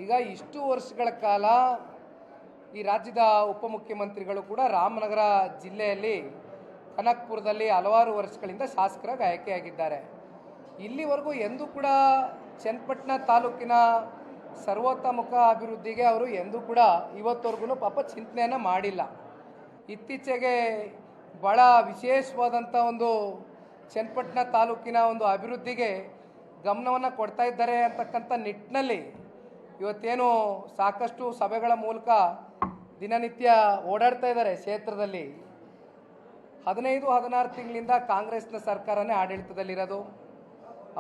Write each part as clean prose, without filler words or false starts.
ಈಗ ಇಷ್ಟು ವರ್ಷಗಳ ಕಾಲ ಈ ರಾಜ್ಯದ ಉಪಮುಖ್ಯಮಂತ್ರಿಗಳು ಕೂಡ ರಾಮನಗರ ಜಿಲ್ಲೆಯಲ್ಲಿ ಕನಕಪುರದಲ್ಲಿ ಹಲವಾರು ವರ್ಷಗಳಿಂದ ಶಾಸಕರಾಗಿ ಆಯ್ಕೆಯಾಗಿದ್ದಾರೆ. ಇಲ್ಲಿವರೆಗೂ ಎಂದೂ ಕೂಡ ಚನ್ನಪಟ್ಟಣ ತಾಲೂಕಿನ ಸರ್ವತೋಮುಖ ಅಭಿವೃದ್ಧಿಗೆ ಅವರು ಎಂದೂ ಕೂಡ ಇವತ್ತವರೆಗೂ ಪಾಪ ಚಿಂತನೆಯನ್ನು ಮಾಡಿಲ್ಲ. ಇತ್ತೀಚೆಗೆ ಭಾಳ ವಿಶೇಷವಾದಂಥ ಒಂದು ಚನ್ನಪಟ್ಟಣ ತಾಲೂಕಿನ ಒಂದು ಅಭಿವೃದ್ಧಿಗೆ ಗಮನವನ್ನು ಕೊಡ್ತಾ ಇದ್ದಾರೆ ಅಂತಕ್ಕಂಥ ನಿಟ್ಟಿನಲ್ಲಿ ಇವತ್ತೇನು ಸಾಕಷ್ಟು ಸಭೆಗಳ ಮೂಲಕ ದಿನನಿತ್ಯ ಓಡಾಡ್ತಾ ಇದ್ದಾರೆ ಕ್ಷೇತ್ರದಲ್ಲಿ. 15-16 ತಿಂಗಳಿಂದ ಕಾಂಗ್ರೆಸ್ನ ಸರ್ಕಾರನೇ ಆಡಳಿತದಲ್ಲಿರೋದು,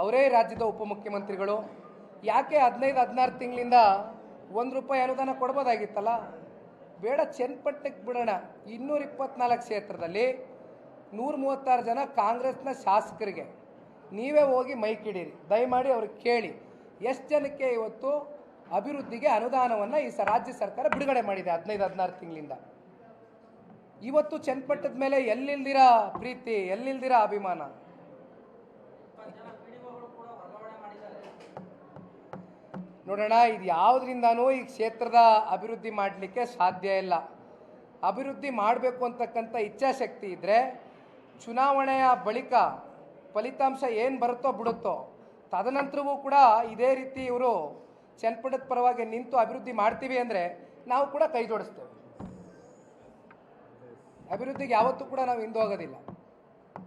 ಅವರೇ ರಾಜ್ಯದ ಉಪಮುಖ್ಯಮಂತ್ರಿಗಳು. ಯಾಕೆ 15-16 ತಿಂಗಳಿಂದ ₹1 ಅನುದಾನ ಕೊಡ್ಬೋದಾಗಿತ್ತಲ್ಲ? ಬೇಡ, ಚನ್ನಪಟ್ಟಣಕ್ಕೆ ಬಿಡೋಣ. 224 ಕ್ಷೇತ್ರದಲ್ಲಿ 136 ಜನ ಕಾಂಗ್ರೆಸ್ನ ಶಾಸಕರಿಗೆ ನೀವೇ ಹೋಗಿ ಮೈಕಿಡಿರಿ, ದಯಮಾಡಿ ಅವ್ರಿಗೆ ಕೇಳಿ ಎಷ್ಟು ಜನಕ್ಕೆ ಇವತ್ತು ಅಭಿವೃದ್ಧಿಗೆ ಅನುದಾನವನ್ನು ಈ ರಾಜ್ಯ ಸರ್ಕಾರ ಬಿಡುಗಡೆ ಮಾಡಿದೆ 15-16 ತಿಂಗಳಿಂದ. ಇವತ್ತು ಚನ್ನಪಟ್ಟಣದ ಮೇಲೆ ಎಲ್ಲಿಲ್ದಿರ ಪ್ರೀತಿ, ಎಲ್ಲಿಲ್ದಿರ ಅಭಿಮಾನ. ನೋಡೋಣ, ಇದು ಯಾವುದರಿಂದನೂ ಈ ಕ್ಷೇತ್ರದ ಅಭಿವೃದ್ಧಿ ಮಾಡಲಿಕ್ಕೆ ಸಾಧ್ಯ ಇಲ್ಲ. ಅಭಿವೃದ್ಧಿ ಮಾಡಬೇಕು ಅಂತಕ್ಕಂಥ ಇಚ್ಛಾಶಕ್ತಿ ಇದ್ದರೆ ಚುನಾವಣೆಯ ಬಳಿಕ ಫಲಿತಾಂಶ ಏನು ಬರುತ್ತೋ ಬಿಡುತ್ತೋ ತದನಂತರವೂ ಕೂಡ ಇದೇ ರೀತಿ ಇವರು ಚನ್ನಪಟ್ಟಣದ ಪರವಾಗಿ ನಿಂತು ಅಭಿವೃದ್ಧಿ ಮಾಡ್ತೀವಿ ಅಂದರೆ ನಾವು ಕೂಡ ಕೈ ಜೋಡಿಸ್ತೇವೆ. ಅಭಿವೃದ್ಧಿಗೆ ಯಾವತ್ತೂ ಕೂಡ ನಾವು ಹಿಂದೆ ಹೋಗೋದಿಲ್ಲ.